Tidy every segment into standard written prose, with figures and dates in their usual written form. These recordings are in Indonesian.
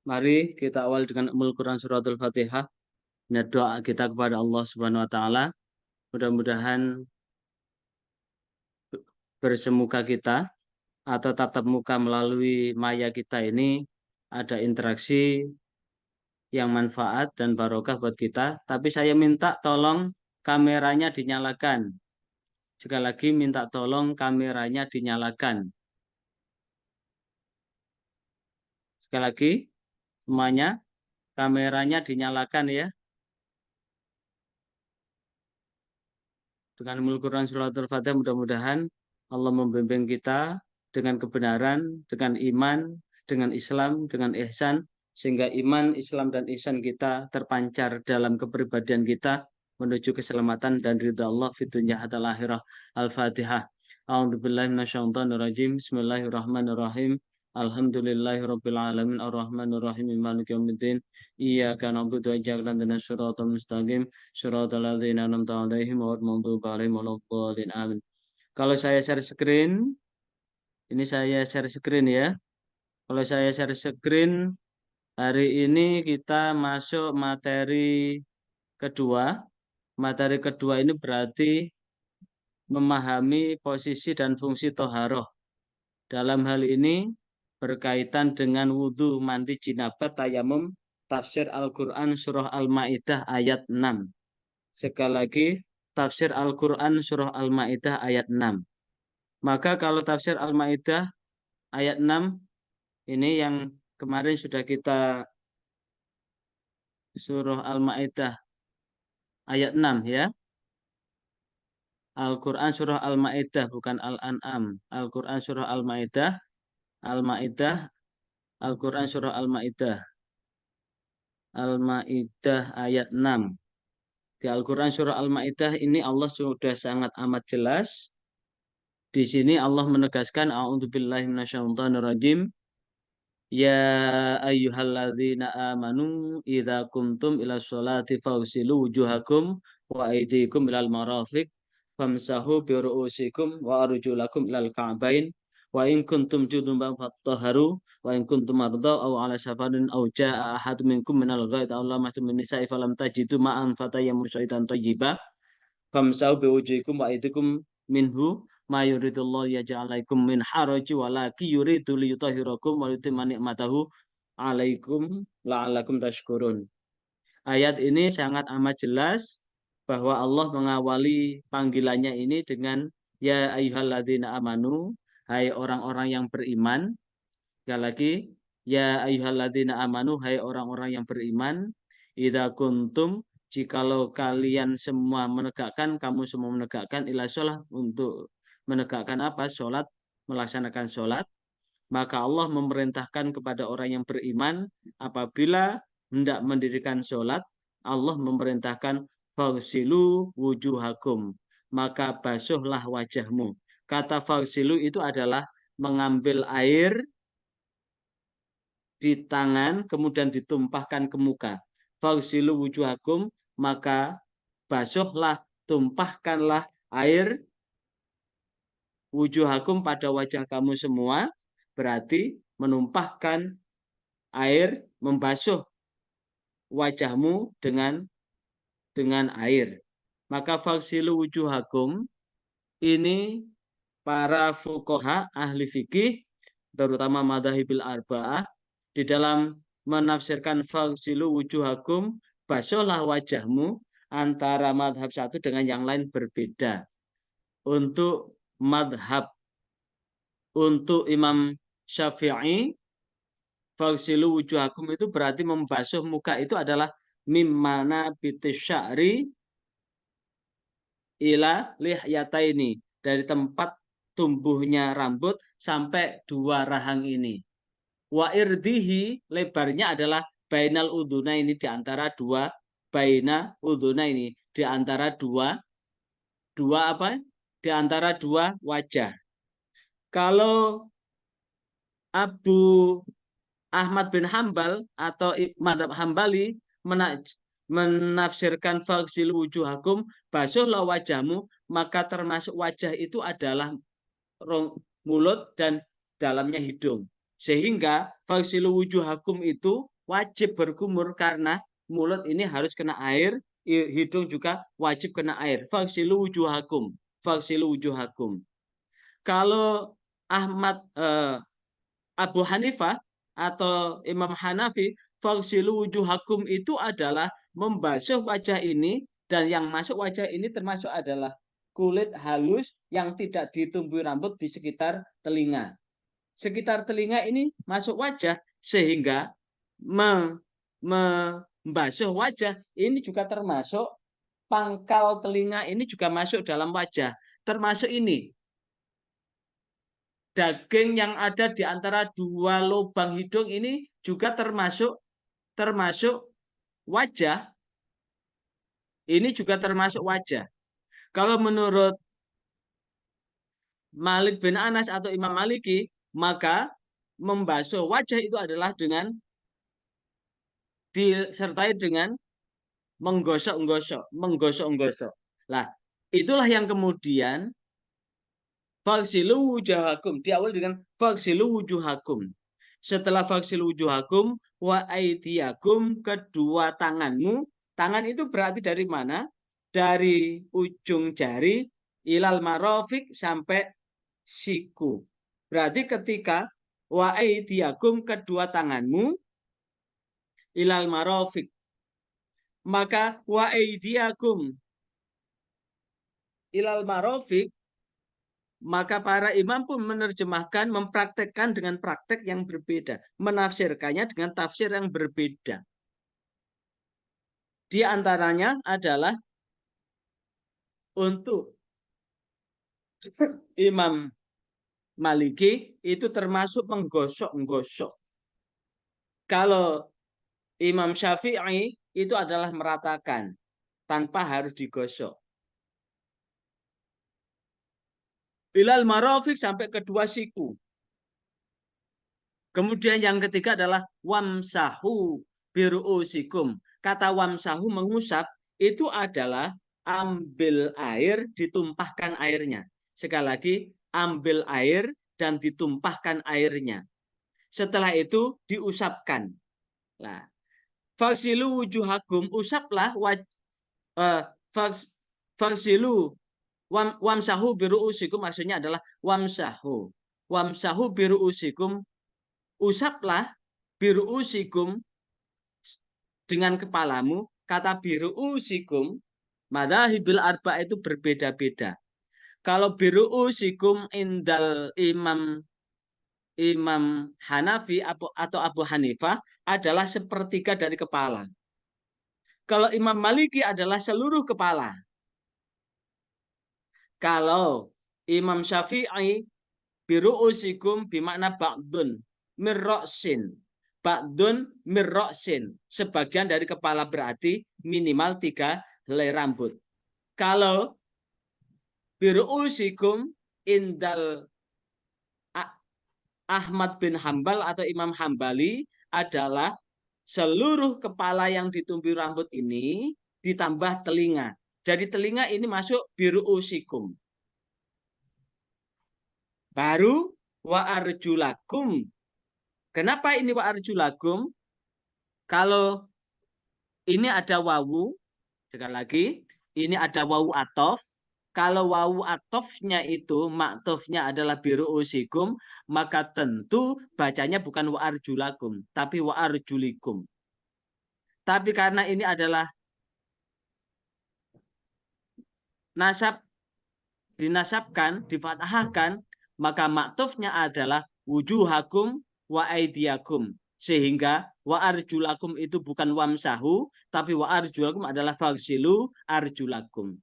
Mari kita awal dengan Ummul Quran Suratul Fatihah. Dan doa kita kepada Allah Subhanahu wa taala. Mudah-mudahan bersemuka kita atau tatap muka melalui maya kita ini ada interaksi yang manfaat dan barokah buat kita. Tapi saya minta tolong kameranya dinyalakan. Sekali lagi minta tolong kameranya dinyalakan. Sekali lagi semuanya kameranya dinyalakan ya. Dengan Ummul Quran Suratul Fatihah mudah-mudahan Allah membimbing kita dengan kebenaran, dengan iman, dengan Islam, dengan ihsan, sehingga iman, Islam, dan ihsan kita terpancar dalam kepribadian kita menuju keselamatan dan ridha Allah fi dunya hatta akhirah. Al-Fatihah. A'udzubillahi minasyaitonirrajim. Bismillahirrahmanirrahim. Alhamdulillahirabbil alamin arrahmanirrahim maliki yaumiddin. Iyyaka na'budu wa iyyaka nasta'in shiratal mustaqim shiratal ladzina an'amta 'alaihim ghairil maghdubi 'alaihim waladdallin. Amin. Kalau saya share screen, ini saya share screen ya. Kalau saya share screen, hari ini kita masuk materi kedua. Materi kedua ini berarti memahami posisi dan fungsi toharoh. Dalam hal ini berkaitan dengan wudhu, mandi, jinabat, tayamum, tafsir Al-Quran surah Al-Ma'idah ayat 6. Sekali lagi, tafsir Al-Quran surah Al-Ma'idah ayat 6. Maka kalau tafsir Al-Ma'idah ayat 6, ini yang kemarin sudah kita surah Al-Ma'idah ayat 6 ya. Al-Quran surah Al-Ma'idah bukan Al-An'am. Al-Quran surah Al-Ma'idah, Al-Ma'idah, Al-Quran surah Al-Ma'idah. Al-Ma'idah ayat 6. Di Al-Quran surah Al-Ma'idah ini Allah sudah sangat amat jelas. Di sini Allah menegaskan a'udzubillahi minasyaitonirrajim. Ya ayyuhalladzina amanu idza kumtum ila sholati fawsilu wujuhakum wa aydikum ilal marafiq famsahu bi ru'usikum wa arjulakum ilal ka'bain wa in kuntum junuban fattahharu wa in kuntum marda aw ala safarin aw jaa ahadun minkum minal ghaid aw lamastum nisa'i falam tajidu ma'an fatayammu sa'idan thayyiba famsahu bi wujuhikum wa aydikum minhu ma yuridullahu yaj'alaikum min haraji walaki yuridu liyutahhirakum wa yutimma ni'matahu alaikum la'allakum tashkurun. Ayat ini sangat amat jelas bahwa Allah mengawali panggilannya ini dengan ya ayyuhalladzina amanu, hai orang-orang yang beriman. Sekali lagi, ya ayyuhalladzina amanu, hai orang-orang yang beriman, idza kuntum, jikalau kalian semua menegakkan, kamu semua menegakkan ila sholat, untuk menegakkan apa? Sholat, melaksanakan sholat. Maka Allah memerintahkan kepada orang yang beriman apabila hendak mendirikan sholat, Allah memerintahkan fagsilu wujuhakum, maka basuhlah wajahmu. Kata fagsilu itu adalah mengambil air di tangan kemudian ditumpahkan ke muka. Fagsilu wujuhakum, maka basuhlah, tumpahkanlah air wujuhakum pada wajah kamu semua, berarti menumpahkan air, membasuh wajahmu dengan air. Maka fagsilu wujuhakum ini para fuqaha ahli fikih terutama madhahibil arba'ah di dalam menafsirkan fagsilu wujuhakum, basuhlah wajahmu, antara madhab satu dengan yang lain berbeda. Untuk madhab, untuk Imam Syafi'i, fagsilu wujuhakum itu berarti membasuh muka itu adalah mimmana bitisyari ila lihyataini, dari tempat tumbuhnya rambut sampai dua rahang ini. Wa irdihi, lebarnya adalah bainal udhuna ini, di antara dua, baina udhuna ini, di antara dua apa? Di antara dua wajah. Kalau Abu Ahmad bin Hambal atau Madhab Hambali menafsirkan fagsil wujuhakum, basuhlah wajahmu, maka termasuk wajah itu adalah mulut dan dalamnya hidung. Sehingga fagsilu wujuhakum itu wajib berkumur karena mulut ini harus kena air, hidung juga wajib kena air. Faksilu wujuhakum. Faksilu wujuhakum. Kalau Abu Hanifah atau Imam Hanafi, faksilu wujuhakum itu adalah membasuh wajah ini, dan yang masuk wajah ini termasuk adalah kulit halus yang tidak ditumbuhi rambut di sekitar telinga. Sekitar telinga ini masuk wajah, sehingga membasuh wajah ini juga termasuk pangkal telinga ini juga masuk dalam wajah. Termasuk ini daging yang ada di antara dua lubang hidung ini juga termasuk wajah. Ini juga termasuk wajah. Kalau menurut Malik bin Anas atau Imam Maliki, maka membasuh wajah itu adalah dengan disertai dengan menggosok-gosok. Lah, itulah yang kemudian faksilu wujuhakum diawali dengan faksilu wujuhakum. Setelah faksilu wujuhakum wa aidiakum, kedua tanganmu. Tangan itu berarti dari mana? Dari ujung jari ilal marofik sampai siku. Berarti ketika wa aidiakum, kedua tanganmu, ilal marofik, maka wa aidiakum ilal marofik, maka para imam pun menerjemahkan, mempraktekkan dengan praktek yang berbeda, menafsirkannya dengan tafsir yang berbeda. Di antaranya adalah untuk Imam Maliki itu termasuk menggosok-gosok. Kalau Imam Syafi'i itu adalah meratakan tanpa harus digosok. Ilal marofik, sampai kedua siku. Kemudian yang ketiga adalah wamsahu biru'usikum. Kata wamsahu, mengusap, itu adalah ambil air, ditumpahkan airnya. Sekali lagi, ambil air dan ditumpahkan airnya. Setelah itu diusapkan. Nah, faksilu wujuhakum, usaplah faksilu wamsahu biru'usikum, maksudnya adalah wamsahu biru'usikum, usaplah biru'usikum, dengan kepalamu. Kata biru'usikum, madhahibil arba itu berbeda-beda. Kalau biru'usikum indal Imam Hanafi atau Abu Hanifah adalah sepertiga dari kepala. Kalau Imam Maliki adalah seluruh kepala. Kalau Imam Syafi'i biru'usikum bimakna ba'dun mirroksin. Ba'dun mirroksin. Sebagian dari kepala, berarti minimal 3 helai rambut. Kalau biru'usikum indal Ahmad bin Hambal atau Imam Hambali adalah seluruh kepala yang ditumbuhi rambut ini ditambah telinga. Jadi telinga ini masuk biru'usikum. Baru wa arjulakum. Kenapa ini wa arjulakum? Kalau ini ada wawu, sekali lagi, ini ada wawu atof. Kalau wawu atofnya itu, maktofnya adalah biru'usikum, maka tentu bacanya bukan wa arjulakum, tapi wa arjulikum. Tapi karena ini adalah nasab, dinasabkan, difathahkan, maka maktofnya adalah wujuhakum wa aidiakum. Sehingga wa arjulakum itu bukan wamsahu, tapi wa arjulakum adalah faksilu arjulakum.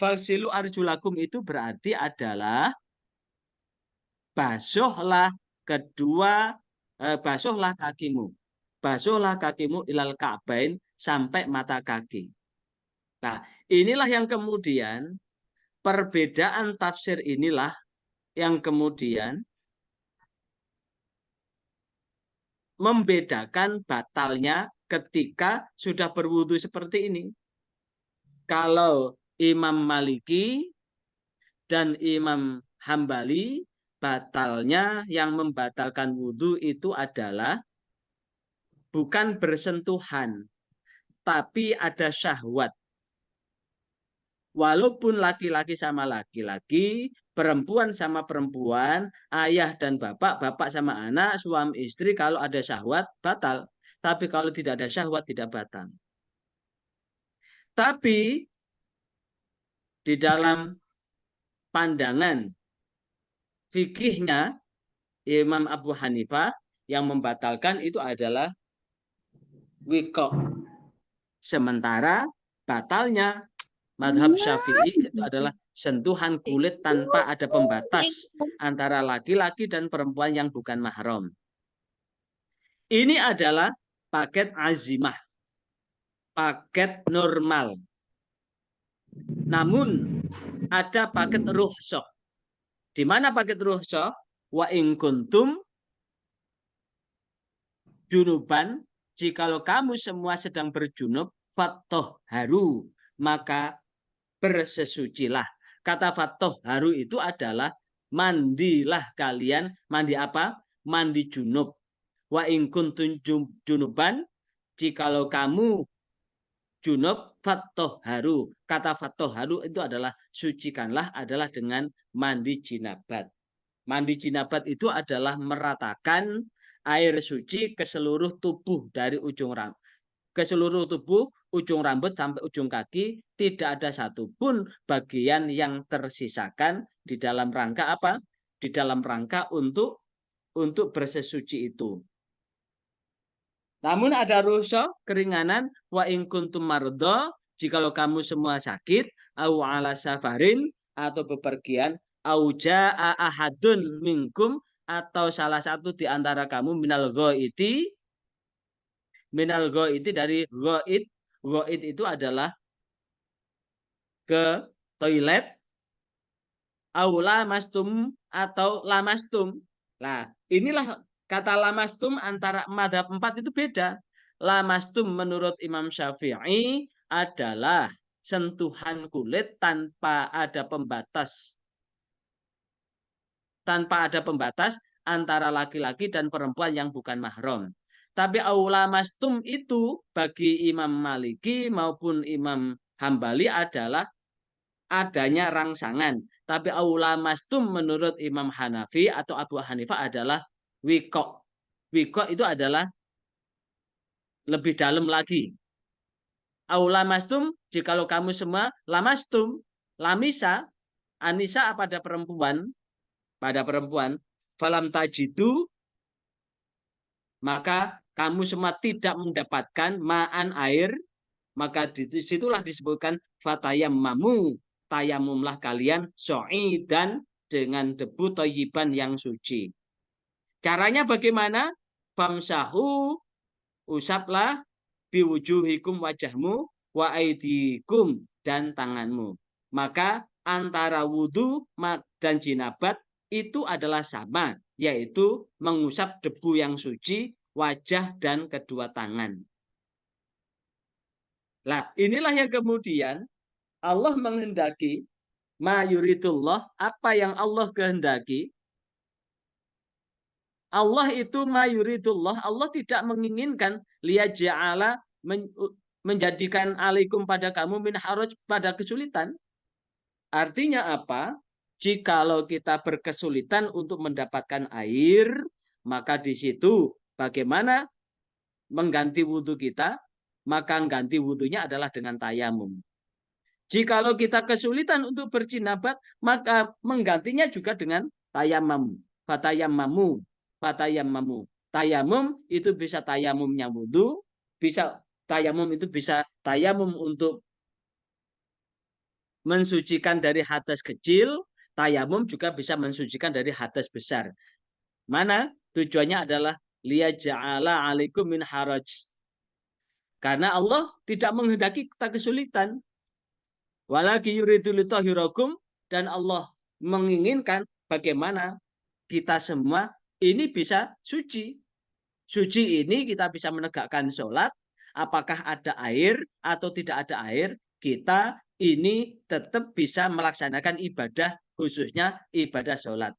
Faksilu arjulakum itu berarti adalah basuhlah basuhlah kakimu. Basuhlah kakimu ilal ka'bain, sampai mata kaki. Nah, inilah yang kemudian perbedaan tafsir inilah yang kemudian membedakan batalnya ketika sudah berwudu seperti ini. Kalau Imam Maliki dan Imam Hambali, batalnya, yang membatalkan wudu itu adalah bukan bersentuhan, tapi ada syahwat. Walaupun laki-laki sama laki-laki, perempuan sama perempuan, ayah dan bapak, bapak sama anak, suami istri, kalau ada syahwat, batal. Tapi kalau tidak ada syahwat, tidak batal. Tapi di dalam pandangan fikihnya, Imam Abu Hanifah yang membatalkan itu adalah wiko. Sementara batalnya madhab Syafi'i itu adalah sentuhan kulit tanpa ada pembatas antara laki-laki dan perempuan yang bukan mahram. Ini adalah paket azimah, paket normal. Namun ada paket rukhsah. Di mana paket rukhsah? Wa in kuntum junuban, jikalau kamu semua sedang berjunub, haru, maka bersesucilah. Kata haru itu adalah mandilah kalian. Mandi apa? Mandi junub. Wa in kuntum junuban, jikalau kamu junub, haru. Kata haru itu adalah sucikanlah adalah dengan mandi jinabat. Mandi jinabat itu adalah meratakan air suci ke seluruh tubuh dari ujung rambut ke seluruh tubuh, ujung rambut sampai ujung kaki, tidak ada satupun bagian yang tersisakan di dalam rangka apa? Di dalam rangka untuk bersesuci itu. Namun ada rukhsah, keringanan, wa in kuntum mardo, jikalau kamu semua sakit, au ala safarin, atau bepergian, au jaa ahadun minkum, atau salah satu di antara kamu minal ghaiti, minal ghaiti dari ghaid. Ghaid itu adalah ke toilet, au lamastum atau lamastum. Nah, inilah kata lamastum antara madhab 4 itu beda. Lamastum menurut Imam Syafi'i adalah sentuhan kulit tanpa ada pembatas. Tanpa ada pembatas antara laki-laki dan perempuan yang bukan mahram. Tapi aulamastum itu bagi Imam Maliki maupun Imam Hambali adalah adanya rangsangan. Tapi aulamastum menurut Imam Hanafi atau Abu Hanifah adalah wiko. Wiko itu adalah lebih dalam lagi. Aulamastum, jikalau kamu semua lamastum, lamisa, anisa pada perempuan, falam tajidu, maka kamu semua tidak mendapatkan ma'an air, maka disitulah disebutkan fatayammamu, tayamumlah kalian dan dengan debu thayyiban yang suci. Caranya bagaimana? Famsahu, usaplah biwujuhikum wajahmu wa aidikum dan tanganmu. Maka antara wudhu dan jinabat itu adalah sama, yaitu mengusap debu yang suci, wajah dan kedua tangan. Nah, inilah yang kemudian Allah menghendaki ma yuridullah, apa yang Allah kehendaki. Allah itu ma yuridullah, Allah tidak menginginkan liyaja'ala menjadikan alaikum pada kamu min haraj, pada kesulitan. Artinya apa? Jikalau kita berkesulitan untuk mendapatkan air, maka di situ bagaimana mengganti wudhu kita? Maka ganti wudhunya adalah dengan tayamum. Jikalau kita kesulitan untuk berjinabat, maka menggantinya juga dengan tayamum. Fatayammamu. Tayamum itu bisa tayamumnya wudhu, bisa tayamum itu bisa tayamum untuk mensucikan dari hadas kecil, tayamum juga bisa mensucikan dari hadas besar. Mana? Tujuannya adalah liyaja'ala alaikum min haraj. Karena Allah tidak menghendaki kita kesulitan. Walaki yuridu litahhirakum, dan Allah menginginkan bagaimana kita semua ini bisa suci. Suci ini kita bisa menegakkan sholat, apakah ada air atau tidak ada air, kita ini tetap bisa melaksanakan ibadah, khususnya ibadah sholat.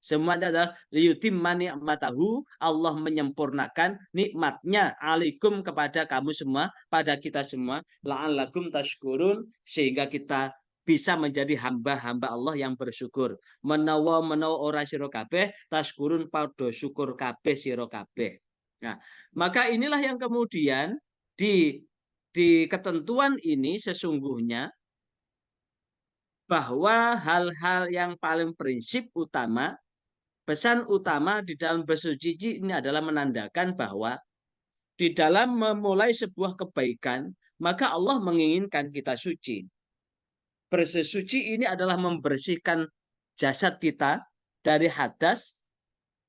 Semuanya adalah liyutimma ni'matahu, Allah menyempurnakan nikmatnya alaikum kepada kamu semua, pada kita semua, la'allakum tashkurun, sehingga kita bisa menjadi hamba-hamba Allah yang bersyukur. Menawa ora sira kabeh tashkurun padha syukur kabeh sira kabeh. Nah, maka inilah yang kemudian di ketentuan ini sesungguhnya bahwa hal-hal yang paling prinsip utama, pesan utama di dalam bersuci ini adalah menandakan bahwa di dalam memulai sebuah kebaikan, maka Allah menginginkan kita suci. Bersesuci ini adalah membersihkan jasad kita dari hadas,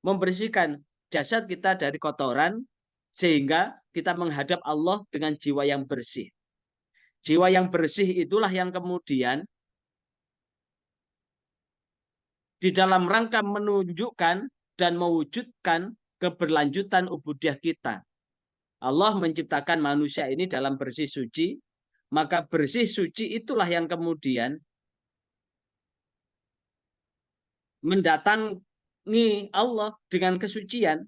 membersihkan jasad kita dari kotoran, sehingga kita menghadap Allah dengan jiwa yang bersih. Jiwa yang bersih itulah yang kemudian di dalam rangka menunjukkan dan mewujudkan keberlanjutan ubudiyah kita. Allah menciptakan manusia ini dalam bersih suci, maka bersih suci itulah yang kemudian mendatangi Allah dengan kesucian.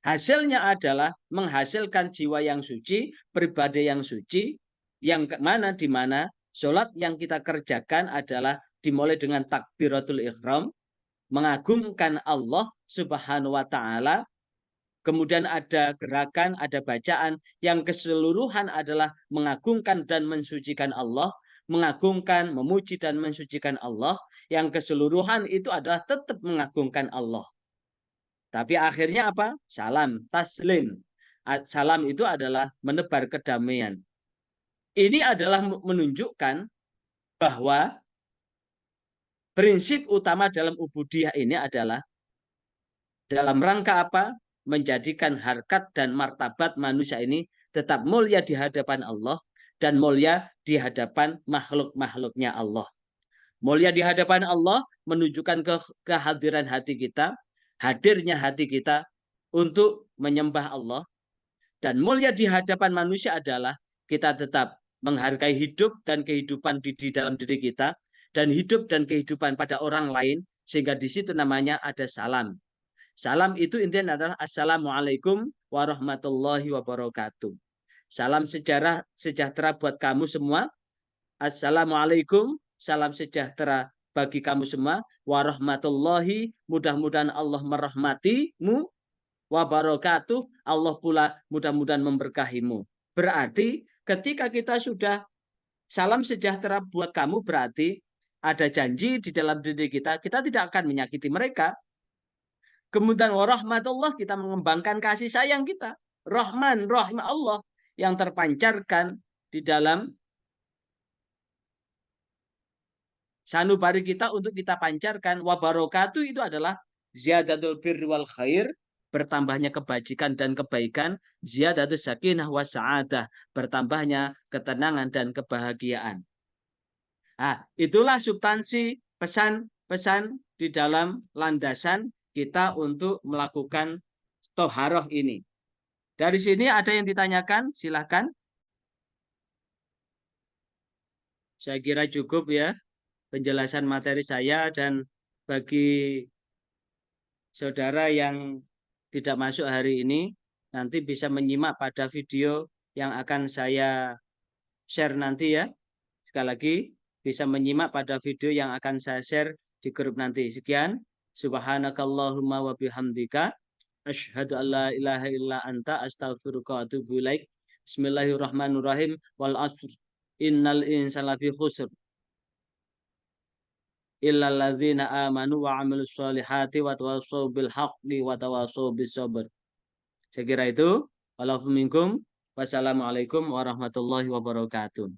Hasilnya adalah menghasilkan jiwa yang suci, pribadi yang suci, yang mana di mana sholat yang kita kerjakan adalah dimulai dengan takbiratul ihram, mengagungkan Allah Subhanahu wa taala, kemudian ada gerakan, ada bacaan yang keseluruhan adalah mengagungkan dan mensucikan Allah, mengagungkan, memuji dan mensucikan Allah, yang keseluruhan itu adalah tetap mengagungkan Allah. Tapi akhirnya apa? Salam, taslim. Salam itu adalah menebar kedamaian. Ini adalah menunjukkan bahwa prinsip utama dalam ubudiyah ini adalah dalam rangka apa? Menjadikan harkat dan martabat manusia ini tetap mulia di hadapan Allah dan mulia di hadapan makhluk-makhluknya Allah. Mulia di hadapan Allah menunjukkan kehadiran hati kita, hadirnya hati kita untuk menyembah Allah. Dan mulia di hadapan manusia adalah kita tetap menghargai hidup dan kehidupan di dalam diri kita, dan hidup dan kehidupan pada orang lain, sehingga di situ namanya ada salam. Salam itu intinya adalah Assalamualaikum warahmatullahi wabarakatuh. Salam sejahtera buat kamu semua. Assalamualaikum, salam sejahtera bagi kamu semua. Warahmatullahi, mudah-mudahan Allah merahmatimu. Wabarakatuh, Allah pula mudah-mudahan memberkahimu. Berarti ketika kita sudah salam sejahtera buat kamu, berarti ada janji di dalam diri kita, kita tidak akan menyakiti mereka. Kemudian warahmatullah, kita mengembangkan kasih sayang kita. Rahman, rahmat Allah yang terpancarkan di dalam sanubari kita untuk kita pancarkan. Wabarakatuh itu adalah ziyadatul birri wal khair, bertambahnya kebajikan dan kebaikan. Ziyadatul sakinah wa sa'adah, bertambahnya ketenangan dan kebahagiaan. Nah, itulah substansi pesan-pesan di dalam landasan kita untuk melakukan toharoh ini. Dari sini ada yang ditanyakan, silahkan. Saya kira cukup ya penjelasan materi saya, dan bagi saudara yang tidak masuk hari ini, nanti bisa menyimak pada video yang akan saya share nanti ya. Sekali lagi, bisa menyimak pada video yang akan saya share di grup nanti. Sekian. Subhanakallahumma wa bihamdika asyhadu an la ilaha illa anta astaghfiruka wa atubu ilaik. Bismillahirrahmanirrahim. Wal asr innal insana lafi khusr illal ladzina amanu wa 'amilus sholihati wa tawassaw bil haqqi wa tawassaw bis sabr. Saya kira itu. Walafu minkum. Wassalamualaikum warahmatullahi wabarakatuh.